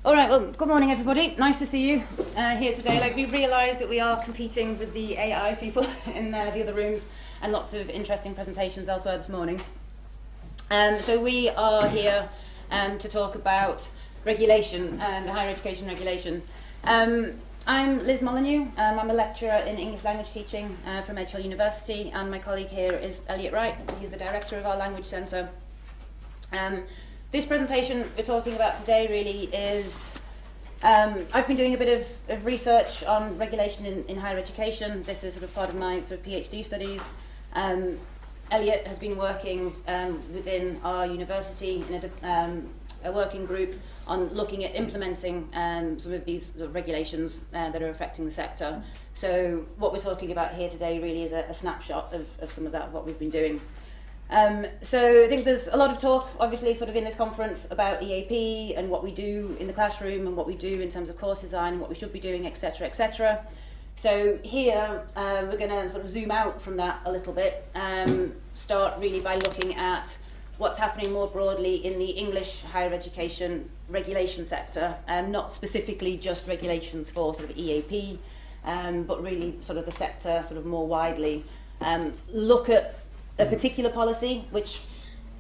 All right, well, good morning, everybody. Nice to see you here today. Like, we've realised that we are competing with the AI people in the other rooms, and lots of interesting presentations elsewhere this morning. So we are here to talk about regulation and higher education regulation. I'm Liz Molyneux. I'm a lecturer in English language teaching from Edge Hill University, and my colleague here is Elliot Wright. He's the director of our language centre. This presentation we're talking about today really is, I've been doing a bit of research on regulation in higher education. This is sort of part of my sort of PhD studies. Elliot has been working within our university in a working group on looking at implementing some of these regulations that are affecting the sector. So what we're talking about here today really is a snapshot of some of that, what we've been doing. So I think there's a lot of talk, obviously, sort of in this conference about EAP and what we do in the classroom and what we do in terms of course design and what we should be doing, etc., etc. So here we're going to sort of zoom out from that a little bit, start really by looking at what's happening more broadly in the English higher education regulation sector, not specifically just regulations for sort of EAP, but really sort of the sector sort of more widely. Look at a particular policy which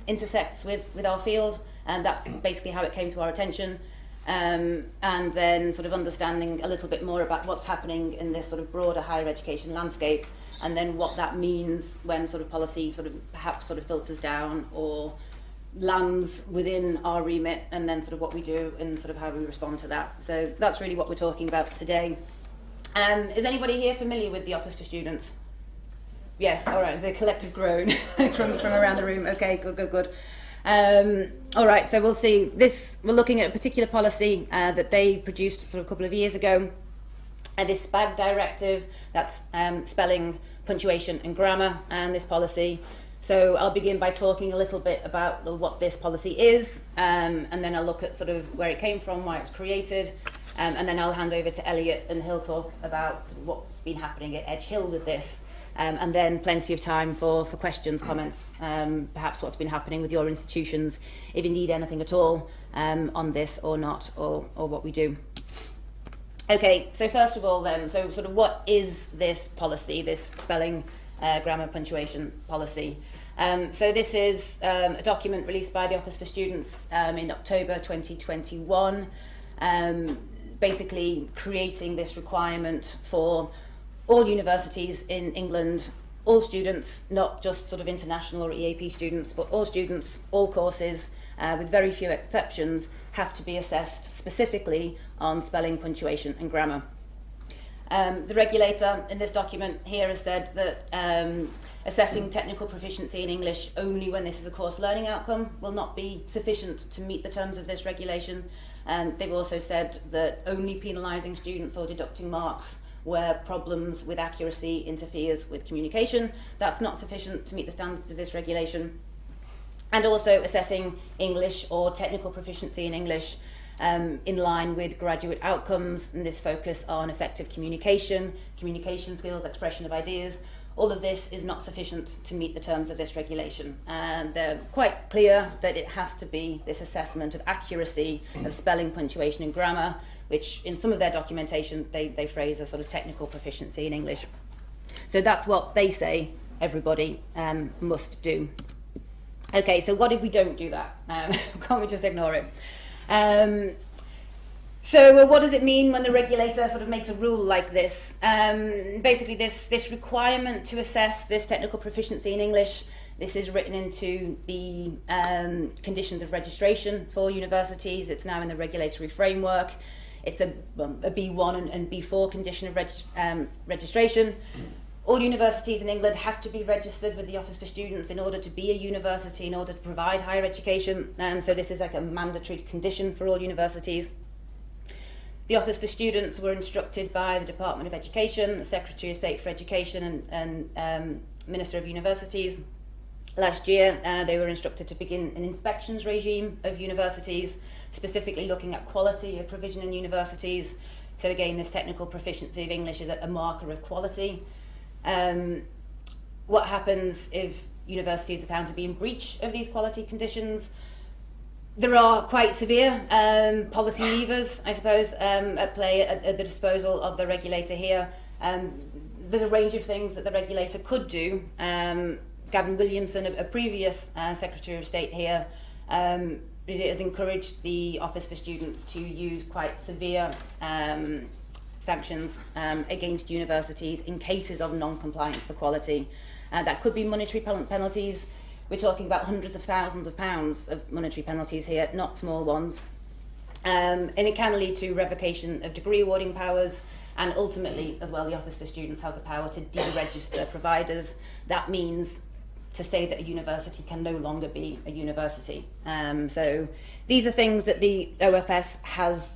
intersects with our field, and that's basically how it came to our attention, and then sort of understanding a little bit more about what's happening in this sort of broader higher education landscape, and then what that means when sort of policy sort of perhaps sort of filters down or lands within our remit, and then sort of what we do and sort of how we respond to that. So that's really what we're talking about today. Is anybody here familiar with the Office for Students? Yes, all right, it's a collective groan from around the room. Okay, good. All right, so we'll see. We're looking at a particular policy that they produced sort of a couple of years ago. This SPaG directive, that's spelling, punctuation and grammar, and this policy. So I'll begin by talking a little bit about what this policy is, and then I'll look at sort of where it came from, why it was created, and then I'll hand over to Elliot and he'll talk about sort of what's been happening at Edge Hill with this. And then plenty of time for questions, comments, perhaps what's been happening with your institutions, if you need anything at all on this or not, or what we do. Okay, so first of all then, so sort of what is this policy, this spelling, grammar, punctuation policy? So this is a document released by the Office for Students in October 2021, basically creating this requirement for all universities in England, all students, not just sort of international or EAP students, but all students, all courses, with very few exceptions, have to be assessed specifically on spelling, punctuation and grammar. The regulator in this document here has said that assessing technical proficiency in English only when this is a course learning outcome will not be sufficient to meet the terms of this regulation. They've also said that only penalising students or deducting marks where problems with accuracy interferes with communication, that's not sufficient to meet the standards of this regulation. And also assessing English or technical proficiency in English in line with graduate outcomes, and this focus on effective communication skills, expression of ideas. All of this is not sufficient to meet the terms of this regulation. And they're quite clear that it has to be this assessment of accuracy of spelling, punctuation and grammar, which in some of their documentation they phrase as sort of technical proficiency in English. So that's what they say everybody must do. Okay, so what if we don't do that? Can't we just ignore it? So what does it mean when the regulator sort of makes a rule like this? Basically this requirement to assess this technical proficiency in English, this is written into the conditions of registration for universities. It's now in the regulatory framework. It's a B1 and B4 condition of registration. All universities in England have to be registered with the Office for Students in order to be a university, in order to provide higher education. So this is like a mandatory condition for all universities. The Office for Students were instructed by the Department of Education, the Secretary of State for Education and Minister of Universities. Last year, they were instructed to begin an inspections regime of universities, specifically looking at quality of provision in universities. So again, this technical proficiency of English is a marker of quality. What happens if universities are found to be in breach of these quality conditions? there are quite severe policy levers, I suppose, at play at the disposal of the regulator here. There's a range of things that the regulator could do. Gavin Williamson, a previous Secretary of State here, has encouraged the Office for Students to use quite severe sanctions against universities in cases of non-compliance for quality. That could be monetary penalties. We're talking about hundreds of thousands of pounds of monetary penalties here, not small ones. And it can lead to revocation of degree awarding powers, and ultimately, as well, the Office for Students has the power to deregister providers. That means to say that a university can no longer be a university. So these are things that the OFS has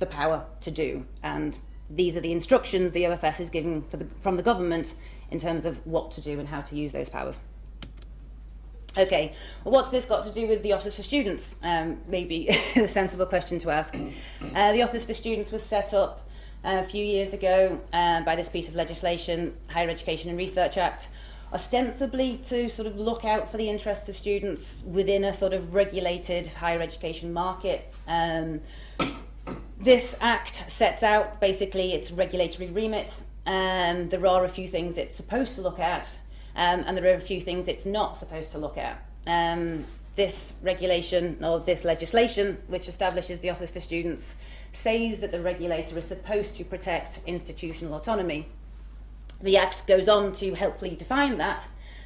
the power to do, and these are the instructions the OFS is given from the government in terms of what to do and how to use those powers. Okay, well, what's this got to do with the Office for Students? Maybe a sensible question to ask. The Office for Students was set up a few years ago by this piece of legislation, Higher Education and Research Act, ostensibly to sort of look out for the interests of students within a sort of regulated higher education market. This act sets out basically its regulatory remit. There are a few things it's supposed to look at, and there are a few things it's not supposed to look at. This regulation, or this legislation, which establishes the Office for Students, says that the regulator is supposed to protect institutional autonomy. The Act goes on to helpfully define that,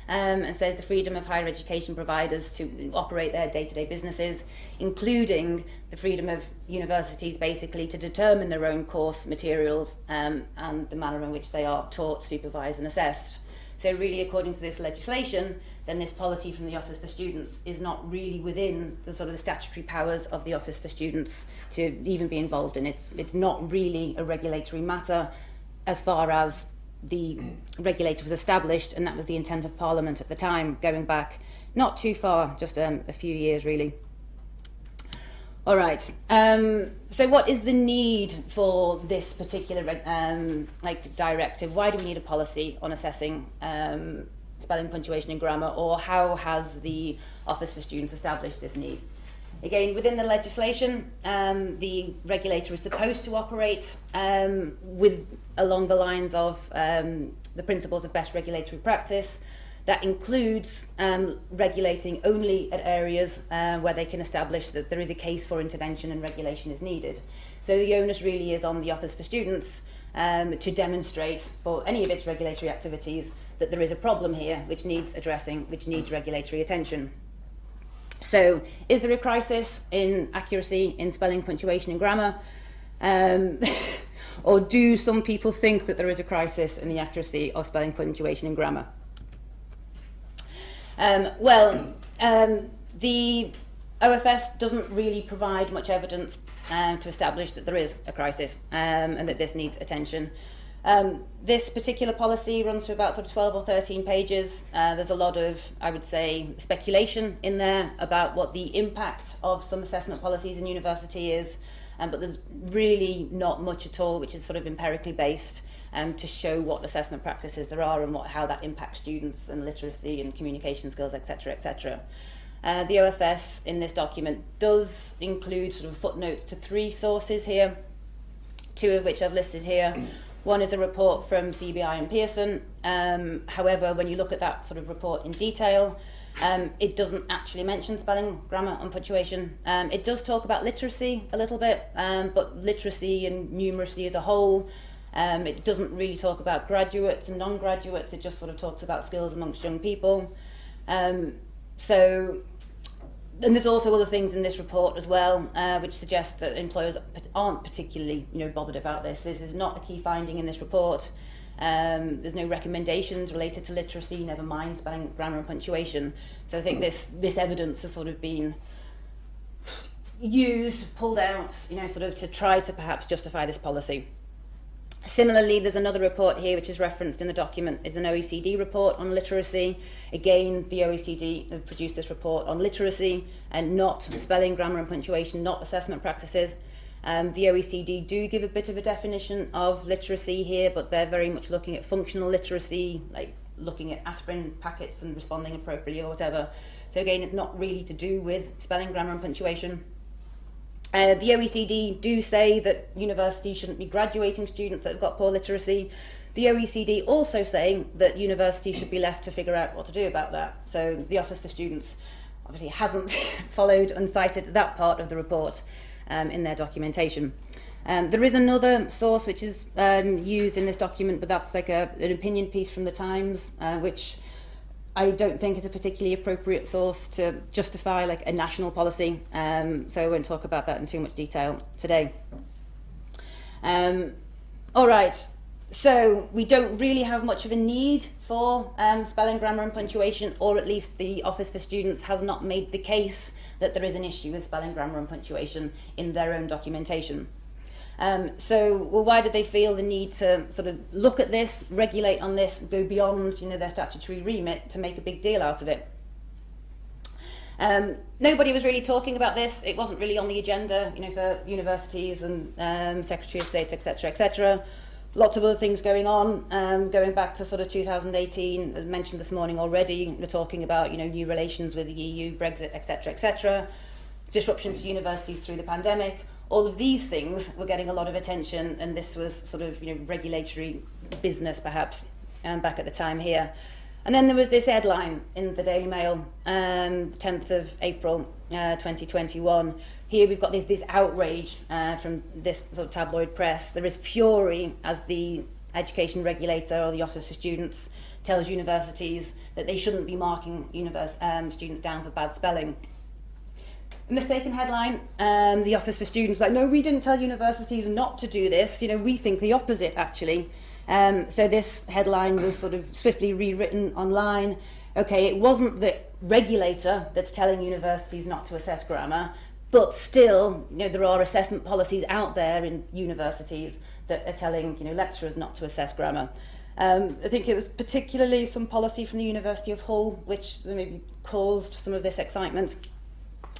and says the freedom of higher education providers to operate their day-to-day businesses, including the freedom of universities basically to determine their own course materials and the manner in which they are taught, supervised and assessed. So really, according to this legislation, then this policy from the Office for Students is not really within the sort of the statutory powers of the Office for Students to even be involved in. It's not really a regulatory matter as far as the regulator was established, and that was the intent of Parliament at the time, going back not too far, just a few years really. All right, so what is the need for this particular directive? Why do we need a policy on assessing spelling, punctuation and grammar, or how has the Office for Students established this need? Again, within the legislation, the regulator is supposed to operate along the lines of the principles of best regulatory practice. That includes regulating only at areas where they can establish that there is a case for intervention and regulation is needed. So the onus really is on the Office for Students to demonstrate for any of its regulatory activities that there is a problem here which needs addressing, which needs regulatory attention. So, is there a crisis in accuracy in spelling, punctuation and grammar? Or do some people think that there is a crisis in the accuracy of spelling, punctuation and grammar? The OFS doesn't really provide much evidence to establish that there is a crisis and that this needs attention. This particular policy runs to about sort of 12 or 13 pages. There's a lot of, I would say, speculation in there about what the impact of some assessment policies in university is, but there's really not much at all which is sort of empirically based to show what assessment practices there are and how that impacts students and literacy and communication skills, etc., etc. The OFS in this document does include sort of footnotes to 3 sources here, 2 of which I've listed here. One is a report from CBI and Pearson. However, when you look at that sort of report in detail, it doesn't actually mention spelling, grammar and punctuation. It does talk about literacy a little bit, but literacy and numeracy as a whole. It doesn't really talk about graduates and non-graduates. It just sort of talks about skills amongst young people. And there's also other things in this report as well, which suggest that employers aren't particularly, bothered about this. This is not a key finding in this report. There's no recommendations related to literacy, never mind spelling, grammar and punctuation. So I think this evidence has sort of been used, pulled out, sort of to try to perhaps justify this policy. Similarly, there's another report here which is referenced in the document. It's an OECD report on literacy. Again, the OECD have produced this report on literacy and not spelling, grammar and punctuation, not assessment practices. The OECD do give a bit of a definition of literacy here, but they're very much looking at functional literacy, like looking at aspirin packets and responding appropriately or whatever. So again, it's not really to do with spelling, grammar and punctuation. The OECD do say that universities shouldn't be graduating students that have got poor literacy. The OECD also say that universities should be left to figure out what to do about that. So the Office for Students obviously hasn't followed and cited that part of the report in their documentation. There is another source which is used in this document, but that's like an opinion piece from the Times, which I don't think is a particularly appropriate source to justify like a national policy. So I won't talk about that in too much detail today. All right. So we don't really have much of a need for spelling, grammar and punctuation, or at least the Office for Students has not made the case that there is an issue with spelling, grammar and punctuation in their own documentation. Well, why did they feel the need to sort of look at this, regulate on this, go beyond their statutory remit to make a big deal out of it? Nobody was really talking about this. It wasn't really on the agenda, for universities and Secretary of State, etc., etc. Lots of other things going on, going back to sort of 2018, as mentioned this morning already. We're talking about, new relations with the EU, Brexit, etc., etc., disruptions to universities through the pandemic. All of these things were getting a lot of attention, and this was sort of, regulatory business, perhaps, back at the time here. And then there was this headline in the Daily Mail, 10th of April, 2021. Here we've got this outrage from this sort of tabloid press. There is fury as the education regulator or the Office for Students tells universities that they shouldn't be marking students down for bad spelling. A mistaken headline. The Office for Students like, no, we didn't tell universities not to do this. We think the opposite, actually. So this headline was sort of swiftly rewritten online. Okay, it wasn't the regulator that's telling universities not to assess grammar, but still, there are assessment policies out there in universities that are telling, lecturers not to assess grammar. I think it was particularly some policy from the University of Hull which maybe caused some of this excitement.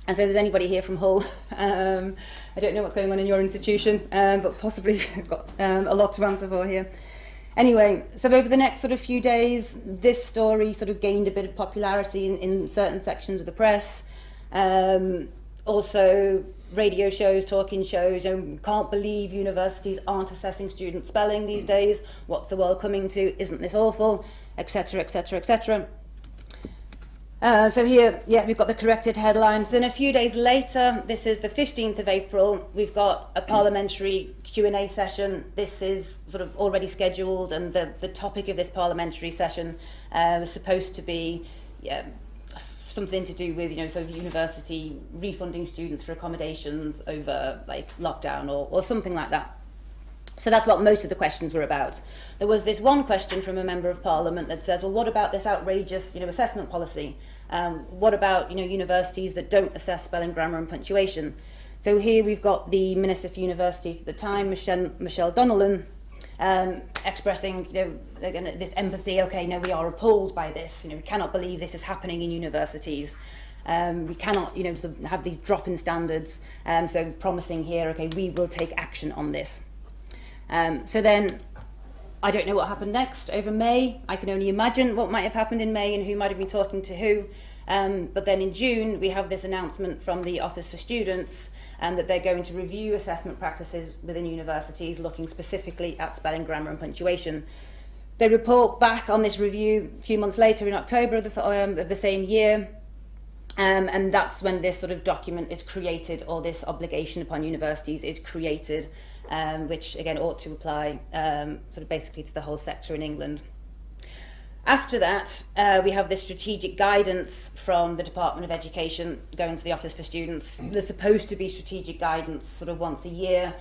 And so, there's anybody here from Hull? I don't know what's going on in your institution, but possibly I've got a lot to answer for here. Anyway, so over the next sort of few days, this story sort of gained a bit of popularity in certain sections of the press. Also, radio shows, talking shows, can't believe universities aren't assessing student spelling these days. What's the world coming to? Isn't this awful? Etc., etc., etc. So here, we've got the corrected headlines. Then a few days later, this is the 15th of April, we've got a parliamentary Q&A session. This is sort of already scheduled, and the topic of this parliamentary session was supposed to be something to do with, sort of university refunding students for accommodations over like lockdown or something like that. So that's what most of the questions were about. There was this one question from a member of Parliament that says, well, what about this outrageous, assessment policy? What about, universities that don't assess spelling, grammar and punctuation? So here we've got the Minister for Universities at the time, Michelle Donnellan, expressing, this empathy. Okay, no, we are appalled by this. We cannot believe this is happening in universities. We cannot, sort of have these drop-in standards. So promising here, okay, we will take action on this. So then, I don't know what happened next over May. I can only imagine what might have happened in May and who might have been talking to who. But then in June, we have this announcement from the Office for Students that they're going to review assessment practices within universities, looking specifically at spelling, grammar and punctuation. They report back on this review a few months later in October of the same year. And that's when this sort of document is created, or this obligation upon universities is created, which again ought to apply sort of basically to the whole sector in England. After that, we have this strategic guidance from the Department of Education going to the Office for Students. There's supposed to be strategic guidance sort of once a year.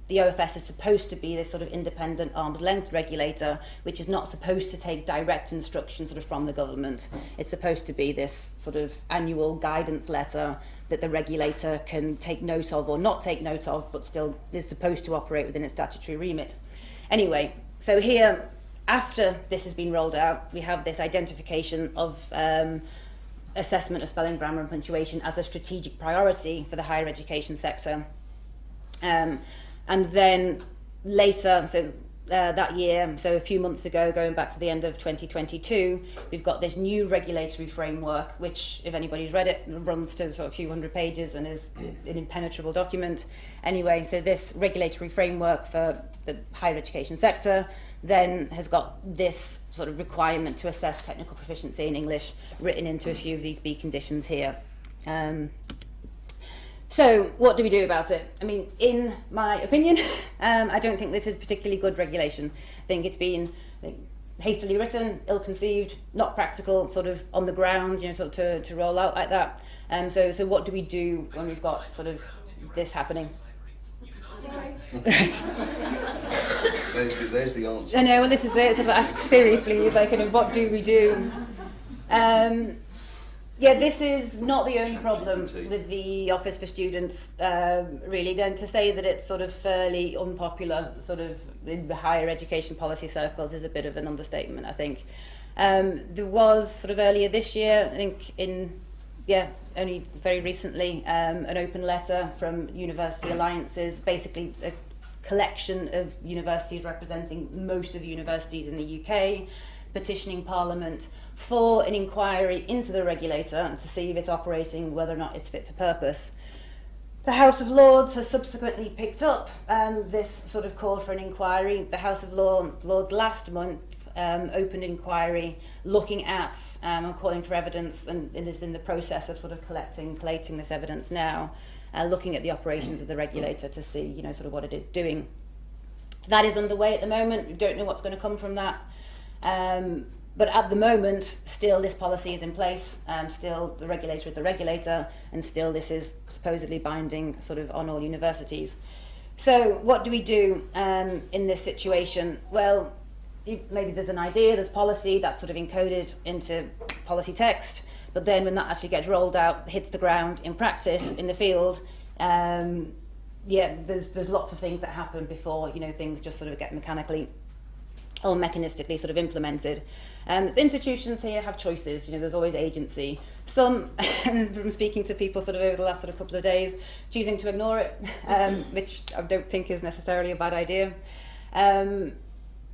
The OfS is supposed to be this sort of independent arm's length regulator, which is not supposed to take direct instruction sort of from the government. It's supposed to be this sort of annual guidance letter that the regulator can take note of or not take note of, but still is supposed to operate within its statutory remit. Anyway, so here, after this has been rolled out, we have this identification of assessment of spelling, grammar and punctuation as a strategic priority for the higher education sector. And then later, so that year, so a few months ago, going back to the end of 2022, we've got this new regulatory framework, which, if anybody's read it, runs to sort of a few hundred pages and is an impenetrable document. Anyway, so this regulatory framework for the higher education sector then has got this sort of requirement to assess technical proficiency in English written into a few of these B conditions here. So what do we do about it? I mean, in my opinion, I don't think this is particularly good regulation. I think it's been hastily written, ill-conceived, not practical, sort of on the ground, you know, sort of to roll out like that. So what do we do when we've got sort of this happening? Right. There's the answer. I know, well, this is it. Sort of ask Siri, please. Like, kind of, what do we do? Yeah, this is not the only problem with the Office for Students, really. Then to say that it's sort of fairly unpopular, sort of in the higher education policy circles, is a bit of an understatement, I think. There was sort of earlier this year, I think only very recently, an open letter from University Alliances, basically a collection of universities representing most of the universities in the UK, petitioning Parliament for an inquiry into the regulator to see if it's operating, whether or not it's fit for purpose. The House of Lords has subsequently picked up this sort of call for an inquiry. The House of Lords last month opened inquiry looking at and calling for evidence, and is in the process of sort of collating this evidence now, looking at the operations of the regulator to see, you know, sort of what it is doing. That is underway at the moment. We don't know what's going to come from that. But at the moment, still this policy is in place, still the regulator is the regulator, and still this is supposedly binding sort of on all universities. So what do we do in this situation? Well, maybe there's an idea, there's policy that's sort of encoded into policy text, but then when that actually gets rolled out, hits the ground in practice, in the field, there's lots of things that happen before, you know, things just sort of get mechanically or mechanistically sort of implemented. Institutions here have choices, you know, there's always agency. Some, from speaking to people sort of over the last sort of couple of days, choosing to ignore it, which I don't think is necessarily a bad idea.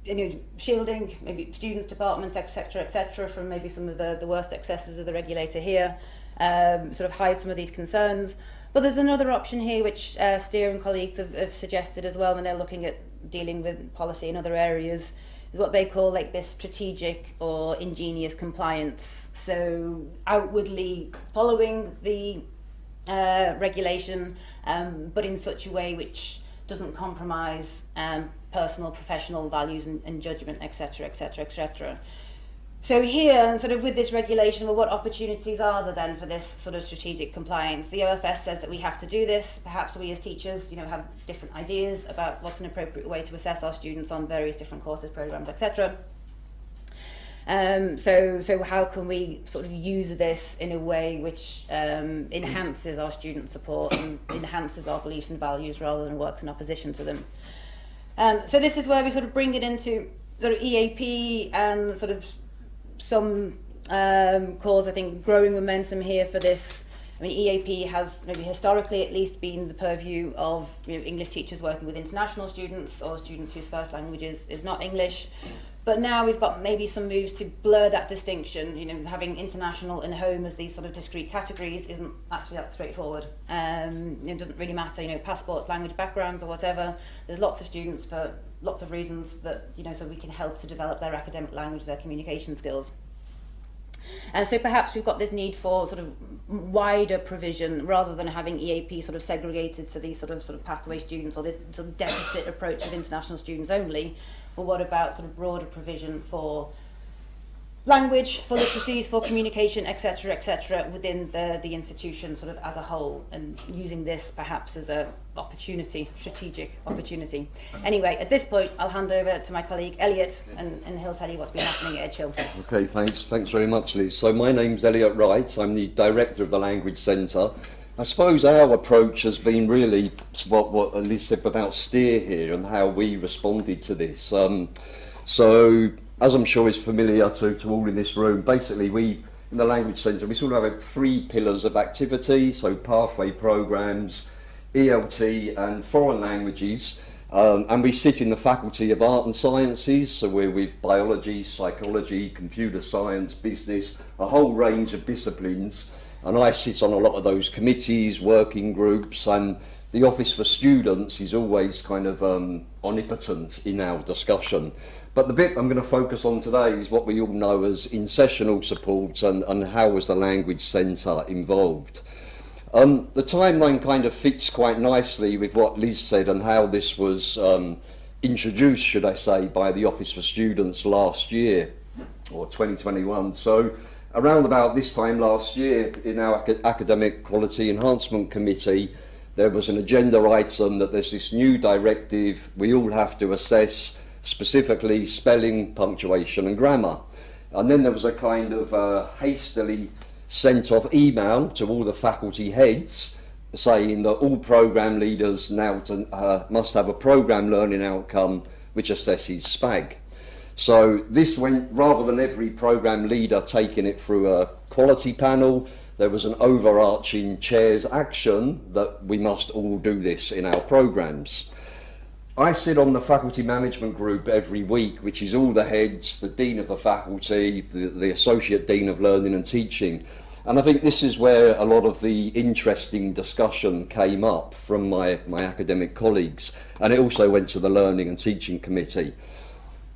You know, shielding maybe students, departments, etc., from maybe some of the worst excesses of the regulator here, sort of hide some of these concerns. But there's another option here which Steer and colleagues have suggested as well when they're looking at dealing with policy in other areas, is what they call like this strategic or ingenious compliance. So outwardly following the regulation, but in such a way which doesn't compromise personal, professional values and judgment, etc. So here, sort of with this regulation, well, what opportunities are there then for this sort of strategic compliance? The OfS says that we have to do this. Perhaps we as teachers, you know, have different ideas about what's an appropriate way to assess our students on various different courses, programs, etc. So how can we sort of use this in a way which enhances our student support and enhances our beliefs and values rather than works in opposition to them? So this is where we sort of bring it into sort of EAP and sort of some cause, I think, growing momentum here for this. I mean, EAP has maybe historically at least been the purview of, you know, English teachers working with international students or students whose first language is not English. But now we've got maybe some moves to blur that distinction. You know, having international and home as these sort of discrete categories isn't actually that straightforward. It doesn't really matter, you know, passports, language backgrounds or whatever. There's lots of students for lots of reasons that, you know, so we can help to develop their academic language, their communication skills. And so perhaps we've got this need for sort of wider provision rather than having EAP sort of segregated to these sort of pathway students or this sort of deficit approach of international students only. But what about sort of broader provision for language, for literacies, for communication, etc., within the institution sort of as a whole, and using this perhaps as a strategic opportunity. Anyway, at this point, I'll hand over to my colleague Elliot, and he'll tell you what's been happening at Edge Hill. Okay, thanks very much, Liz. So my name's Elliot Wright. I'm the director of the Language Centre. I suppose our approach has been really what Liz said about Steer here and how we responded to this. So, as I'm sure is familiar to all in this room, basically we, in the Language Centre, we sort of have 3 pillars of activity, so pathway programmes, ELT and foreign languages. And we sit in the Faculty of Art and Sciences, so we're with biology, psychology, computer science, business, a whole range of disciplines. And I sit on a lot of those committees, working groups, and the Office for Students is always kind of omnipotent in our discussion. But the bit I'm going to focus on today is what we all know as in-sessional support and how was the Language Centre involved. The timeline kind of fits quite nicely with what Liz said and how this was introduced, should I say, by the Office for Students last year, or 2021. So around about this time last year, in our Academic Quality Enhancement Committee, there was an agenda item that there's this new directive we all have to assess, specifically spelling, punctuation and grammar. And then there was a kind of hastily sent off email to all the faculty heads saying that all programme leaders now must have a programme learning outcome which assesses SPaG. So this went, rather than every programme leader taking it through a quality panel, there was an overarching chair's action that we must all do this in our programmes. I sit on the faculty management group every week, which is all the heads, the dean of the faculty, the associate dean of learning and teaching. And I think this is where a lot of the interesting discussion came up from my academic colleagues. And it also went to the learning and teaching committee.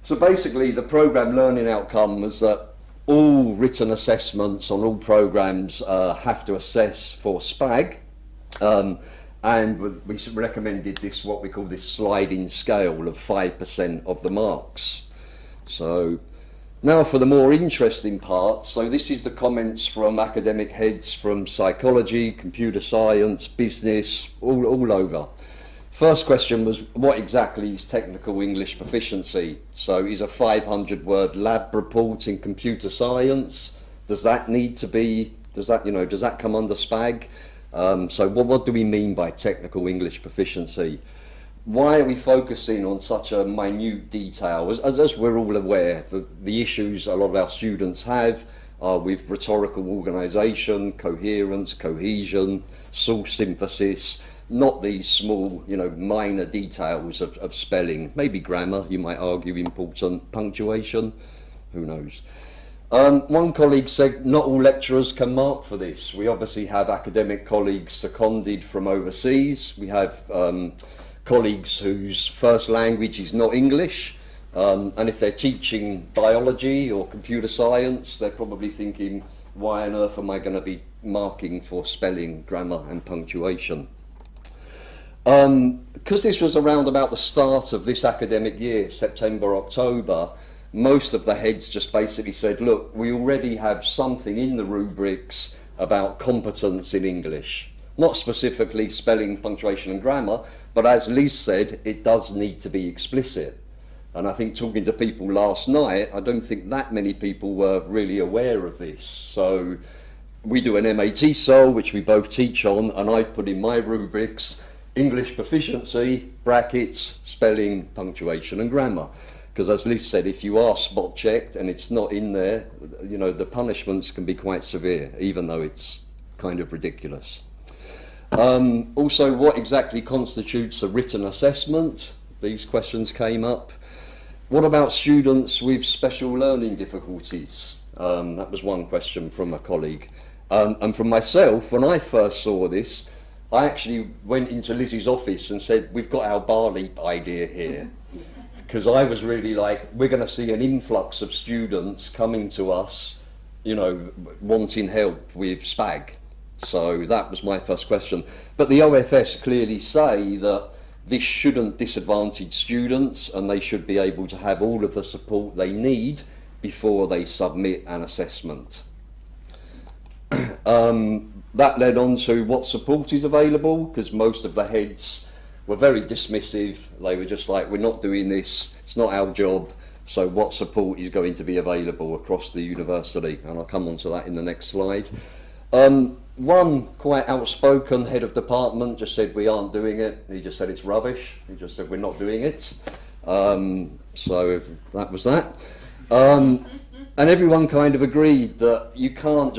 So basically the programme learning outcome was that all written assessments on all programmes have to assess for SPaG. And we recommended this, what we call this sliding scale of 5% of the marks. So now for the more interesting part. So this is the comments from academic heads from psychology, computer science, business, all over. First question was, what exactly is technical English proficiency? So is a 500-word lab report in computer science, does that need to be, does that come under SPaG? So what do we mean by technical English proficiency? Why are we focusing on such a minute detail? As we're all aware, the issues a lot of our students have are with rhetorical organisation, coherence, cohesion, source synthesis, not these small, minor details of spelling. Maybe grammar, you might argue, important. Punctuation, who knows? One colleague said not all lecturers can mark for this. We obviously have academic colleagues seconded from overseas. We have colleagues whose first language is not English. And if they're teaching biology or computer science, they're probably thinking, why on earth am I going to be marking for spelling, grammar and punctuation? Because this was around about the start of this academic year, September, October, most of the heads just basically said, look, we already have something in the rubrics about competence in English. Not specifically spelling, punctuation and grammar, but as Liz said, it does need to be explicit. And I think talking to people last night, I don't think that many people were really aware of this. So we do an MAT SOL, which we both teach on, and I've put in my rubrics English proficiency, brackets, spelling, punctuation and grammar. Because as Liz said, if you are spot checked and it's not in there, the punishments can be quite severe, even though it's kind of ridiculous. Also, what exactly constitutes a written assessment? These questions came up. What about students with special learning difficulties? That was one question from a colleague. And from myself, when I first saw this, I actually went into Lizzie's office and said, we've got our BALEAP idea here. Because I was really like, we're going to see an influx of students coming to us, wanting help with SPaG. So that was my first question. But the OfS clearly say that this shouldn't disadvantage students and they should be able to have all of the support they need before they submit an assessment. That led on to what support is available, because most of the heads were very dismissive. They were just like, we're not doing this, it's not our job, so what support is going to be available across the university? And I'll come on to that in the next slide. One quite outspoken head of department just said we aren't doing it. He just said it's rubbish. He just said we're not doing it. So that was that. And everyone kind of agreed that you can't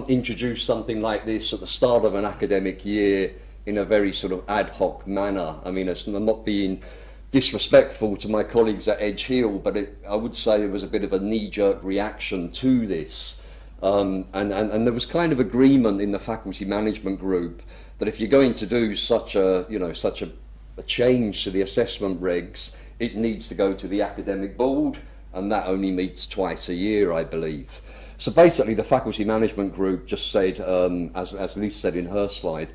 introduce something like this at the start of an academic year in a very sort of ad hoc manner. I mean, I'm not being disrespectful to my colleagues at Edge Hill, but I would say it was a bit of a knee-jerk reaction to this. And there was kind of agreement in the faculty management group that if you're going to do such a change to the assessment regs, it needs to go to the academic board, and that only meets twice a year, I believe. So basically the faculty management group just said, as Lisa said in her slide,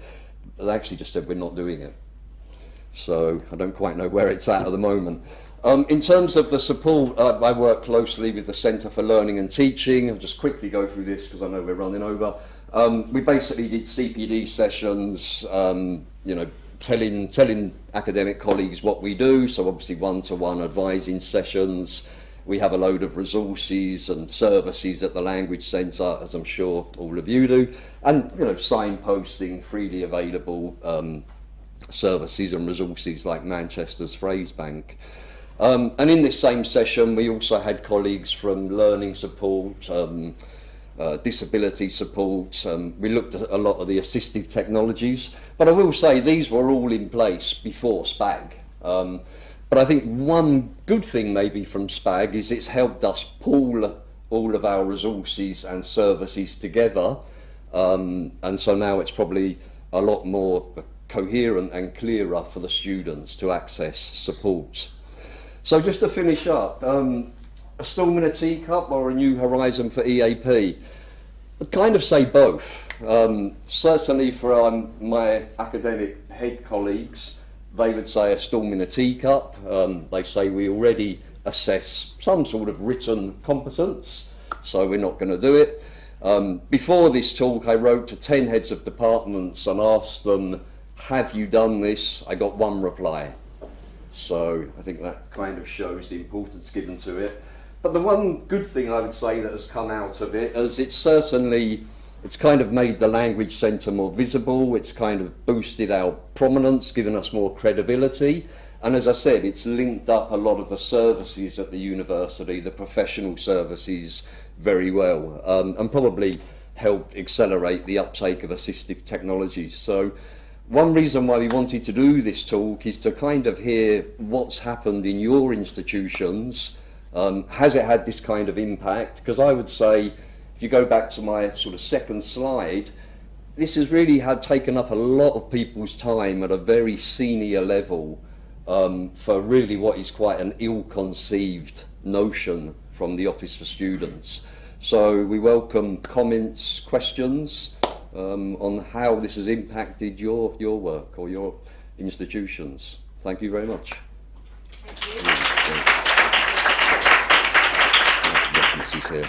they actually just said we're not doing it. So I don't quite know where it's at the moment. In terms of the support, I work closely with the Centre for Learning and Teaching. I'll just quickly go through this because I know we're running over. We basically did CPD sessions, telling academic colleagues what we do, so obviously one-to-one advising sessions. We have a load of resources and services at the Language Centre, as I'm sure all of you do, and signposting, freely available services and resources like Manchester's Phrase Bank. And in this same session we also had colleagues from learning support, disability support. We looked at a lot of the assistive technologies, but I will say these were all in place before SPaG. But I think one good thing maybe from SPaG is it's helped us pool all of our resources and services together, and so now it's probably a lot more coherent and clearer for the students to access support. So just to finish up, a storm in a teacup or a new horizon for EAP? I'd kind of say both. Certainly for my academic head colleagues, they would say a storm in a teacup. They say we already assess some sort of written competence, so we're not going to do it. Before this talk, I wrote to 10 heads of departments and asked them, have you done this? I got one reply. So I think that kind of shows the importance given to it. But the one good thing I would say that has come out of it is it's kind of made the Language Centre more visible, it's kind of boosted our prominence, given us more credibility, and as I said, it's linked up a lot of the services at the university, the professional services, very well, and probably helped accelerate the uptake of assistive technologies. So one reason why we wanted to do this talk is to kind of hear what's happened in your institutions. Has it had this kind of impact? Because I would say, if you go back to my sort of second slide, this has really taken up a lot of people's time at a very senior level for really what is quite an ill-conceived notion from the Office for Students. So we welcome comments, questions on how this has impacted your work or your institutions. Thank you very much. Thank you. References here.